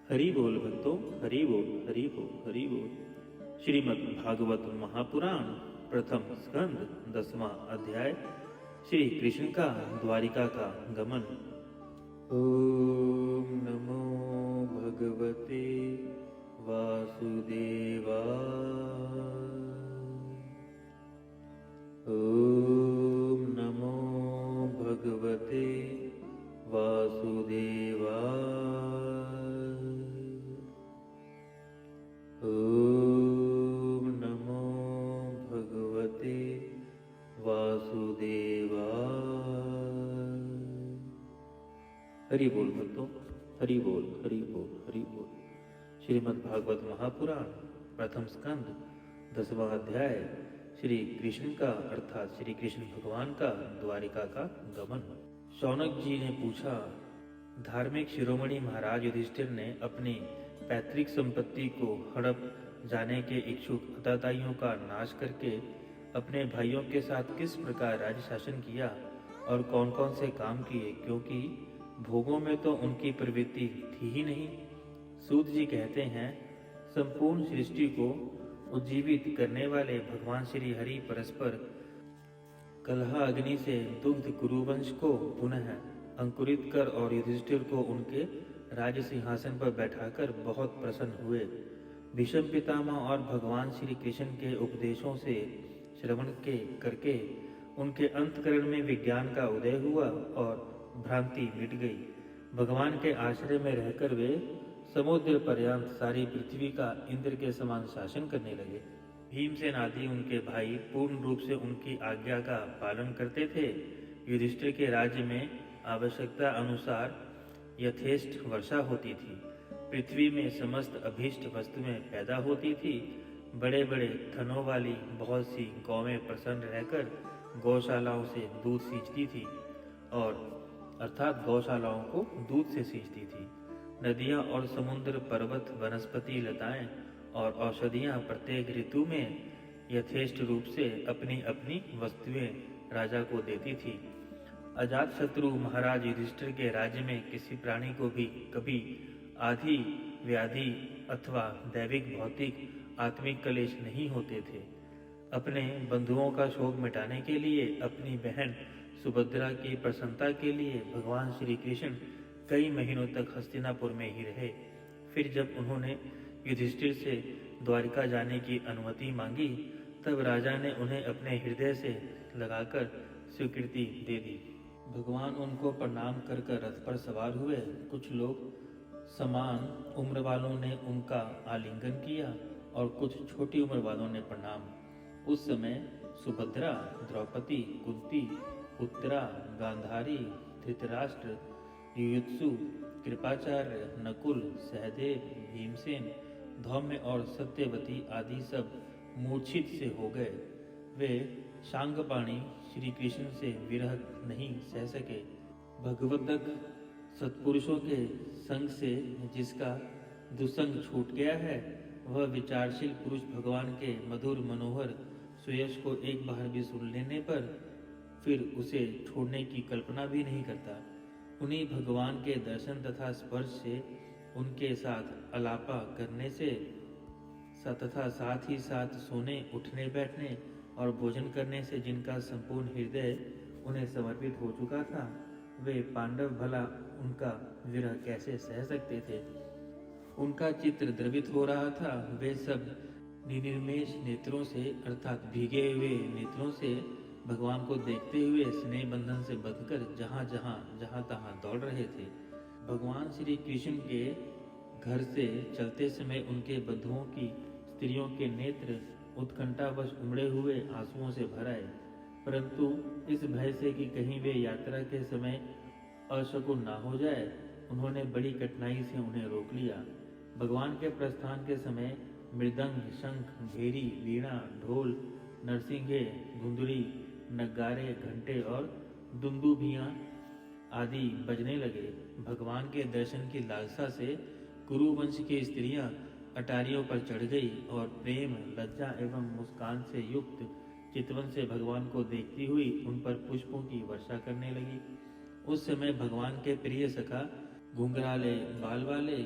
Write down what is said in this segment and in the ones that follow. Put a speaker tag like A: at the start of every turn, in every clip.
A: हरि बोल भक्तों, हरि बोल, हरि बोल, हरि बोल। श्रीमद् भागवत महापुराण प्रथम स्कंद 10वां अध्याय। श्री कृष्ण का द्वारिका का गमन। ओम नमो भगवते वासुदेवाय। ओम नमो भगवते वासुदेवाय। ओम नमो भगवते वासुदेवाय। हरि बोल भक्तों, हरि बोल, हरि बोल, हरि बोल। श्रीमद् भागवत महापुराण प्रथम स्कंद 10वां अध्याय। श्री कृष्ण का अर्थात श्री कृष्ण भगवान का द्वारिका का गमन। शौनक जी ने पूछा, धार्मिक शिरोमणि महाराज युधिष्ठिर ने अपनी पैतृक संपत्ति को हड़प जाने के इच्छुक अत्याचारियों का नाश करके अपने भाइयों के साथ किस प्रकार राज्य शासन किया और कौन कौन से काम किए, क्योंकि भोगों में तो उनकी प्रवृत्ति थी ही नहीं। सूत जी कहते हैं, संपूर्ण सृष्टि को उज्जीवित करने वाले भगवान श्री हरि परस्पर कलह अग्नि से दुग्ध कुरुवंश को पुनः अंकुरित कर और युधिष्ठिर को उनके राज सिंहासन पर बैठाकर बहुत प्रसन्न हुए। भीष्म पितामह और भगवान श्री कृष्ण के उपदेशों से श्रवण के करके उनके अंतकरण में विज्ञान का उदय हुआ और भ्रांति मिट गई। भगवान के आश्रय में रहकर वे समुद्र पर्यंत सारी पृथ्वी का इंद्र के समान शासन करने लगे। भीमसेन आदि उनके भाई पूर्ण रूप से उनकी आज्ञा का पालन करते थे। युधिष्ठिर के राज्य में आवश्यकता अनुसार यथेष्ट वर्षा होती थी। पृथ्वी में समस्त अभीष्ट वस्तुएं पैदा होती थी। बड़े बड़े थनों वाली बहुत सी गौवें प्रसन्न रहकर गौशालाओं से दूध सींचती थी और अर्थात गौशालाओं को दूध से सींचती थी। नदियां और समुद्र, पर्वत, वनस्पति, लताएं और औषधियां प्रत्येक ऋतु में यथेष्ट रूप से अपनी अपनी वस्तुएं राजा को देती थी। अजात शत्रु महाराज युधिष्ठिर के राज्य में किसी प्राणी को भी कभी आधि, व्याधि अथवा दैविक, भौतिक, आत्मिक कलेश नहीं होते थे। अपने बंधुओं का शोक मिटाने के लिए, अपनी बहन सुभद्रा की प्रसन्नता के लिए भगवान श्री कृष्ण कई महीनों तक हस्तिनापुर में ही रहे। फिर जब उन्होंने युधिष्ठिर से द्वारिका जाने की अनुमति मांगी, तब राजा ने उन्हें अपने हृदय से लगाकर स्वीकृति दे दी। भगवान उनको प्रणाम कर कर रथ पर सवार हुए। कुछ लोग समान उम्र वालों ने उनका आलिंगन किया और कुछ छोटी उम्र वालों ने प्रणाम। उस समय सुभद्रा, द्रौपदी, कुंती, उत्तरा, गांधारी, धृतराष्ट्र, युयुत्सु, कृपाचार्य, नकुल, सहदेव, भीमसेन, धौम्य और सत्यवती आदि सब मूर्छित से हो गए। वे शांगपाणी श्री कृष्ण से विरह नहीं सह सके। भगवतक सत्पुरुषों के संग से जिसका दुसंग छूट गया है, वह विचारशील पुरुष भगवान के मधुर मनोहर सुयश को एक बार भी सुन लेने पर फिर उसे छोड़ने की कल्पना भी नहीं करता। उन्हीं भगवान के दर्शन तथा स्पर्श से, उनके साथ अलापा करने से तथा साथ ही साथ सोने, उठने, बैठने और भोजन करने से जिनका संपूर्ण हृदय उन्हें समर्पित हो चुका था, वे पांडव भला उनका विरह कैसे सह सकते थे। उनका चित्र द्रवित हो रहा था। वे सब निर्निमेष नेत्रों से अर्थात भीगे हुए नेत्रों से भगवान को देखते हुए स्नेह बंधन से बंधकर जहाँ तहाँ दौड़ रहे थे। भगवान श्री कृष्ण के घर से चलते समय उनके बंधुओं की स्त्रियों के नेत्र उत्कंठावश उमड़े हुए आंसुओं से भर आए, परंतु इस भय से कि कहीं वे यात्रा के समय अशकुन ना हो जाए, उन्होंने बड़ी कठिनाई से उन्हें रोक लिया। भगवान के प्रस्थान के समय मृदंग, शंख, भेरी, वीणा, ढोल, नरसिंगे, धुंधुरी, नगारे, घंटे और दुंदुभियां आदि बजने लगे। भगवान के दर्शन की लालसा से कुरुवंश की स्त्रियां अटारियों पर चढ़ गई और प्रेम, लज्जा एवं मुस्कान से युक्त चितवन से भगवान को देखती हुई उन पर पुष्पों की वर्षा करने लगी। उस समय भगवान के प्रिय सखा घुंघराले बाल वाले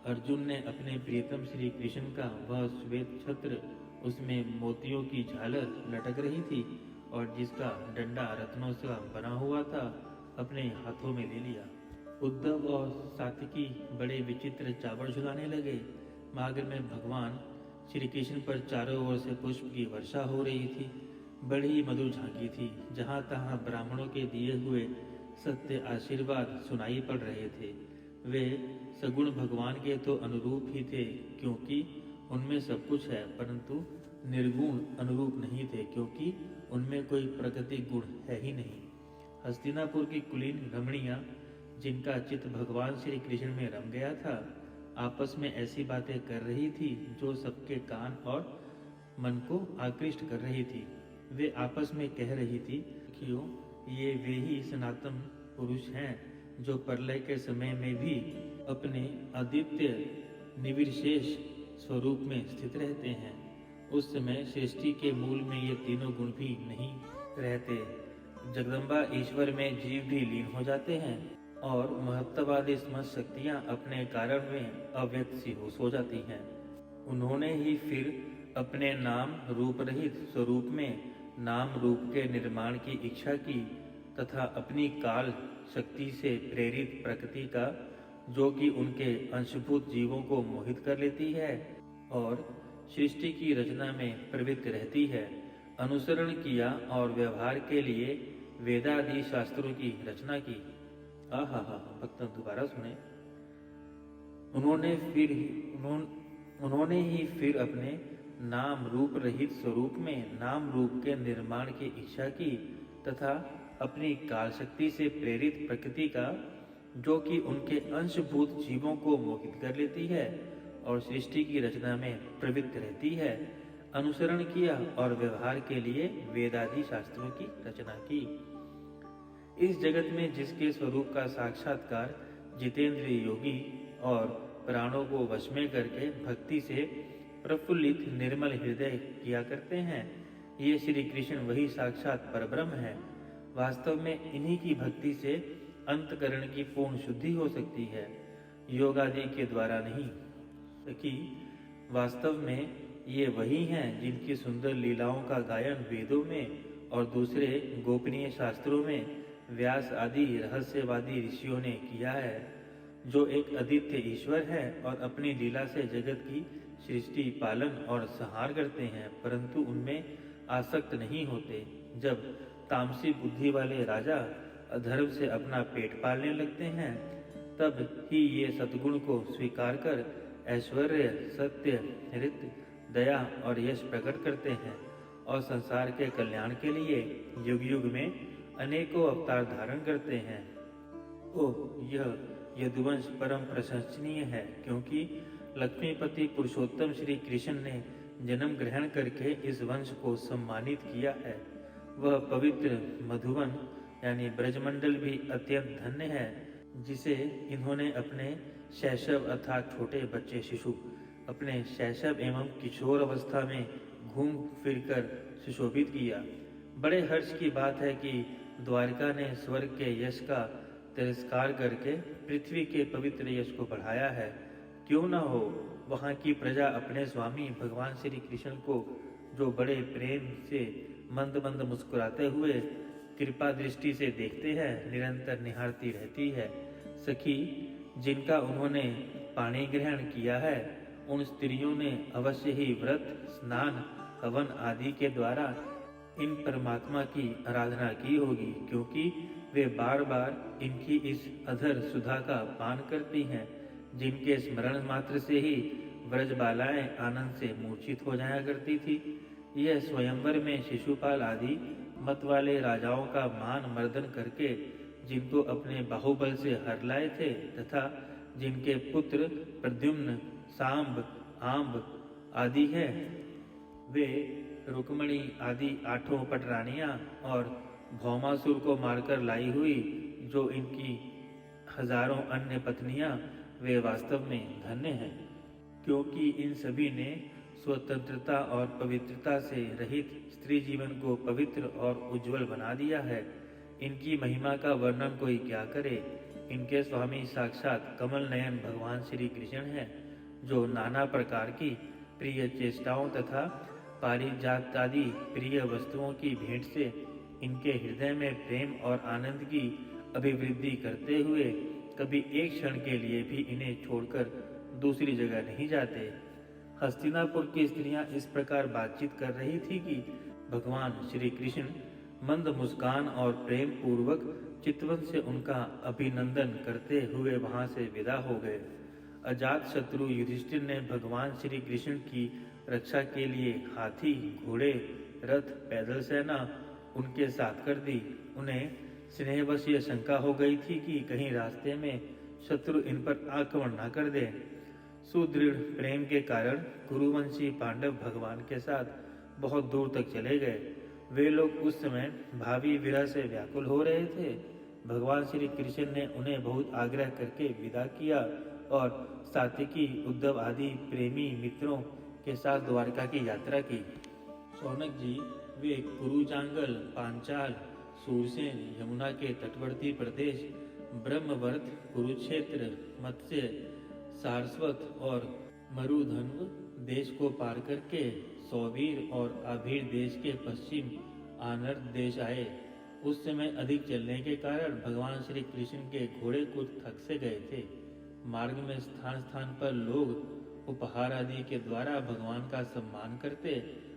A: अर्जुन ने अपने प्रियतम श्री कृष्ण का वह श्वेत छत्र, उसमें मोतियों की झालर लटक रही थी और जिसका डंडा रत्नों से बना हुआ था, अपने हाथों में ले लिया। उद्धव और सात्विकी बड़े विचित्र चावड़ झुलाने लगे। मार्ग में भगवान श्री कृष्ण पर चारों ओर से पुष्प की वर्षा हो रही थी। बड़ी मधुर झांकी थी। जहाँ तहाँ ब्राह्मणों के दिए हुए सत्य आशीर्वाद सुनाई पड़ रहे थे। वे सगुण भगवान के तो अनुरूप ही थे, क्योंकि उनमें सब कुछ है, परंतु निर्गुण अनुरूप नहीं थे, क्योंकि उनमें कोई प्राकृतिक गुण है ही नहीं। हस्तिनापुर की कुलीन रमणियां, जिनका चित्त भगवान श्री कृष्ण में रम गया था, आपस में ऐसी बातें कर रही थी जो सबके कान और मन को आकृष्ट कर रही थी। वे आपस में कह रही थी, क्यों ये वे ही सनातन पुरुष हैं जो प्रलय के समय में भी अपने आदित्य निर्विशेष स्वरूप में स्थित रहते हैं। उस समय सृष्टि के मूल में ये तीनों गुण भी नहीं रहते। जगदम्बा ईश्वर में जीव भी लीन हो जाते हैं और महत्ववादी समस्त शक्तियां अपने कारण में अव्यक्त सी हो जाती हैं। उन्होंने ही फिर अपने नाम रूप रहित स्वरूप में नाम रूप के निर्माण की इच्छा की तथा अपनी काल शक्ति से प्रेरित प्रकृति का, जो कि उनके अंशभूत जीवों को मोहित कर लेती है और सृष्टि की रचना में प्रवृत्त रहती है, अनुसरण किया और व्यवहार के लिए वेदादि शास्त्रों की रचना की। भक्तों दोबारा सुने। उन्होंने ही फिर अपने नाम रूप रहित स्वरूप में नाम रूप के निर्माण की इच्छा की तथा अपनी काल शक्ति से प्रेरित प्रकृति का, जो कि उनके अंशभूत जीवों को मोहित कर लेती है और सृष्टि की रचना में प्रवृत्त रहती है, अनुसरण किया और व्यवहार के लिए वेदादि शास्त्रों की रचना की। इस जगत में जिसके स्वरूप का साक्षात्कार जितेंद्रिय योगी और प्राणों को वश में करके भक्ति से प्रफुल्लित निर्मल हृदय किया करते हैं, ये श्री कृष्ण वही साक्षात परब्रह्म है। वास्तव में इन्हीं की भक्ति से अंतकरण की पूर्ण शुद्धि हो सकती है, योगादि के द्वारा नहीं। कि वास्तव में ये वही हैं जिनकी सुंदर लीलाओं का गायन वेदों में और दूसरे गोपनीय शास्त्रों में व्यास आदि रहस्यवादी ऋषियों ने किया है, जो एक अद्वितीय ईश्वर है और अपनी लीला से जगत की सृष्टि, पालन और संहार करते हैं, परंतु उनमें आसक्त नहीं होते। जब तामसी बुद्धि वाले राजा अधर्म से अपना पेट पालने लगते हैं, तब ही ये सद्गुण को स्वीकार कर ऐश्वर्य, सत्य, ऋत, दया और यश प्रकट करते हैं और संसार के कल्याण के लिए युग युग में अनेकों अवतार धारण करते हैं। यह यदुवंश परम प्रशंसनीय है, क्योंकि लक्ष्मीपति पुरुषोत्तम श्री कृष्ण ने जन्म ग्रहण करके इस वंश को सम्मानित किया है। वह पवित्र मधुवन यानी ब्रजमंडल भी अत्यंत धन्य है, जिसे इन्होंने अपने शैशव अर्थात छोटे बच्चे शिशु अपने शैशव एवं किशोर अवस्था में घूम फिरकर सुशोभित किया। बड़े हर्ष की बात है कि द्वारका ने स्वर्ग के यश का तिरस्कार करके पृथ्वी के पवित्र यश को बढ़ाया है। क्यों न हो, वहाँ की प्रजा अपने स्वामी भगवान श्री कृष्ण को, जो बड़े प्रेम से मंद मंद मुस्कुराते हुए कृपा दृष्टि से देखते हैं, निरंतर निहारती रहती है। सखी, जिनका उन्होंने पाणी ग्रहण किया है, उन स्त्रियों ने अवश्य ही व्रत, स्नान, हवन आदि के द्वारा इन परमात्मा की आराधना की होगी, क्योंकि वे बार बार इनकी इस अधर सुधा का पान करती हैं, जिनके स्मरण मात्र से ही व्रजबालाएं आनंद से मूर्छित हो जाया करती थी। यह स्वयंवर में शिशुपाल आदि मत वाले राजाओं का मान मर्दन करके जिनको अपने बाहुबल से हर लाए थे तथा जिनके पुत्र प्रद्युम्न, सांब, आम्ब आदि हैं, वे रुक्मणी आदि 8 पटरानियां और भौमासुर को मारकर लाई हुई जो इनकी हजारों अन्य पत्नियां, वे वास्तव में धन्य हैं, क्योंकि इन सभी ने स्वतंत्रता और पवित्रता से रहित स्त्री जीवन को पवित्र और उज्जवल बना दिया है। इनकी महिमा का वर्णन कोई क्या करे। इनके स्वामी साक्षात कमल नयन भगवान श्री कृष्ण हैं, जो नाना प्रकार की प्रिय चेष्टाओं तथा पारिजात आदि प्रिय वस्तुओं की भेंट से इनके हृदय में प्रेम और आनंद की अभिवृद्धि करते हुए कभी एक क्षण के लिए भी इन्हें छोड़कर दूसरी जगह नहीं जाते। हस्तिनापुर की स्त्रियां इस प्रकार बातचीत कर रही थी कि भगवान श्री कृष्ण मंद मुस्कान और प्रेम पूर्वक चितवन से उनका अभिनंदन करते हुए वहां से विदा हो गए। अजात शत्रु युधिष्ठिर ने भगवान श्री कृष्ण की रक्षा के लिए हाथी, घोड़े, रथ, पैदल सेना उनके साथ कर दी। उन्हें स्नेहवश यह शंका हो गई थी कि कहीं रास्ते में शत्रु इन पर आक्रमण न कर दे। सुदृढ़ प्रेम के कारण कुरुवंशी पांडव भगवान के साथ बहुत दूर तक चले गए। वे लोग उस समय भावी विरह से व्याकुल हो रहे थे। भगवान श्री कृष्ण ने उन्हें बहुत आग्रह करके विदा किया और सात्विकी, उद्धव आदि प्रेमी मित्रों के साथ द्वारका की यात्रा की। शौनक जी वे कुरुजांगल, पांचाल, सूरसेन, यमुना के तटवर्ती प्रदेश, ब्रह्मवर्त, कुरुक्षेत्र, मत्स्य, सारस्वत और मरुधन्व देश को पार करके सौवीर और आभीर देश के पश्चिम आनर्द देश आए। उस समय अधिक चलने के कारण भगवान श्री कृष्ण के घोड़े कुछ थक से गए थे। मार्ग में स्थान स्थान पर लोग उपहार आदि के द्वारा भगवान का सम्मान करते।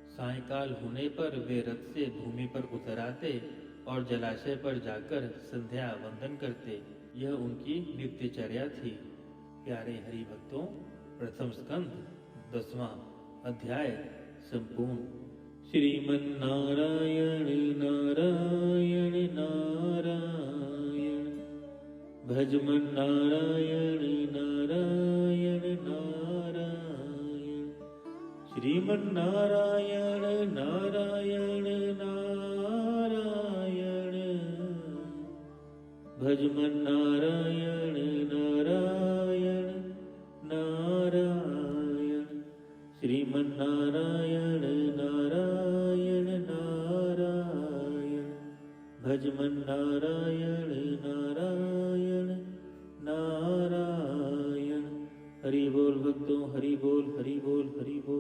A: सायंकाल होने पर वे रथ से भूमि पर उतर आते और जलाशय पर जाकर संध्या वंदन करते। यह उनकी नित्यचर्या थी। प्यारे हरि भक्तों, प्रथम स्कंद 10वां अध्याय संपूर्ण। श्रीमन्नारायण नारायण नारायण, भजमन नारायण नारायण नारायण, श्रीमन्नारायण नारायण नारायण, भजमन नारायण नारायण नारायण, श्रीमन्नारायण नारायण नारायण, भजमन नारायण नारायण नारायण। हरि बोल भक्तों, हरि बोल, हरि बोल, हरि बोल।